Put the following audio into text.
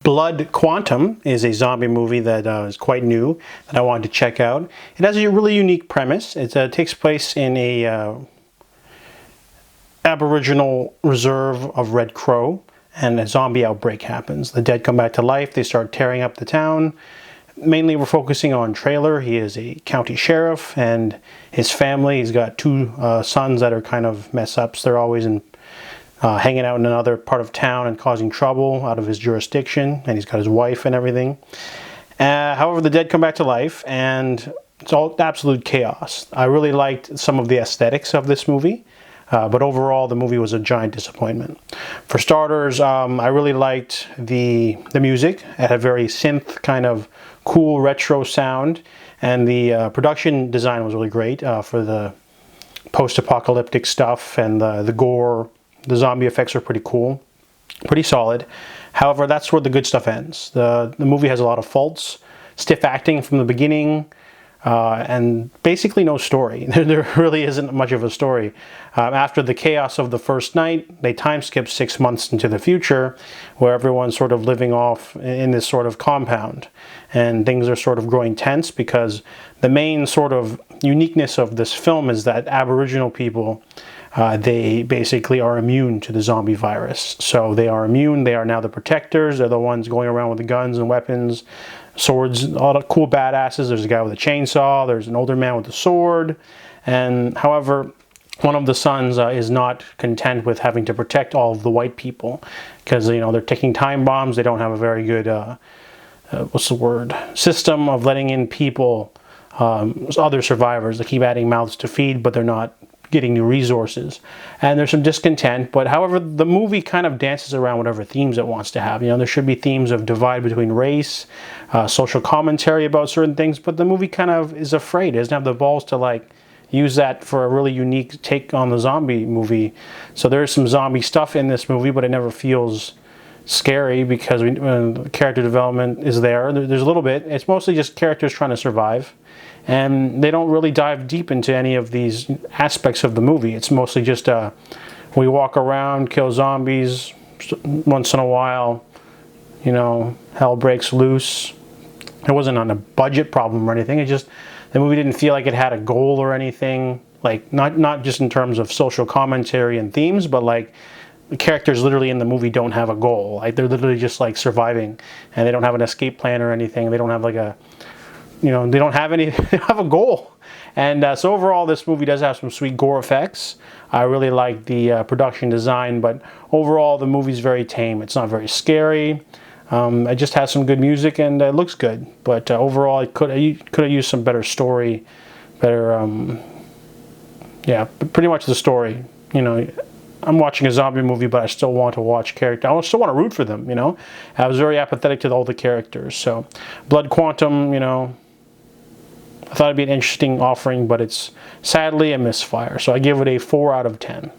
Blood Quantum is a zombie movie that is quite new that I wanted to check out. It has a really unique premise. It takes place in a Aboriginal reserve of Red Crow, and a zombie outbreak happens. The dead come back to life. They start tearing up the town. Mainly we're focusing on Trailer. He is a county sheriff, and his family. He's got two sons that are kind of mess-ups. They're always hanging out in another part of town and causing trouble out of his jurisdiction, and he's got his wife and everything. However, the dead come back to life, and it's all absolute chaos. I really liked some of the aesthetics of this movie, but overall the movie was a giant disappointment. For starters, I really liked the music. It had a very synth kind of cool retro sound, and the production design was really great for the post-apocalyptic stuff, and the gore. The zombie effects are pretty cool, pretty solid. However, that's where the good stuff ends. The movie has a lot of faults, stiff acting from the beginning, and basically no story. There really isn't much of a story. After the chaos of the first night, they time skip 6 months into the future, where everyone's sort of living off in this sort of compound. And things are sort of growing tense because the main sort of uniqueness of this film is that Aboriginal people, they basically are immune to the zombie virus. So they are immune. They are now the protectors. They're the ones going around with the guns and weapons, swords, all the cool badasses. There's a guy with a chainsaw. There's an older man with a sword. And however, one of the sons is not content with having to protect all of the white people because, you know, they're taking time bombs. They don't have a very good, system of letting in people, other survivors. They keep adding mouths to feed, but they're not getting new resources, and there's some discontent. But however, the movie kind of dances around whatever themes it wants to have. You know, there should be themes of divide between race, social commentary about certain things, but the movie kind of is afraid. It doesn't have the balls to like use that for a really unique take on the zombie movie. So there's some zombie stuff in this movie, but it never feels scary because the character development is there. There's a little bit. It's mostly just characters trying to survive. And they don't really dive deep into any of these aspects of the movie. It's mostly just we walk around, kill zombies once in a while, you know, hell breaks loose. It wasn't on a budget problem or anything. It just, the movie didn't feel like it had a goal or anything. Like, not just in terms of social commentary and themes, but like the characters literally in the movie don't have a goal. Like, they're literally just like surviving, and they don't have an escape plan or anything. They don't have like a, you know, they don't have any, they have a goal. And so overall, this movie does have some sweet gore effects. I really like the production design, but overall, the movie's very tame. It's not very scary. It just has some good music, and it looks good. But overall, it could have used some better story, better, yeah, pretty much the story. You know, I'm watching a zombie movie, but I still want to watch characters. I still want to root for them, you know. I was very apathetic to all the characters. So, Blood Quantum, you know, I thought it'd be an interesting offering, but it's sadly a misfire. So I give it a 4 out of 10.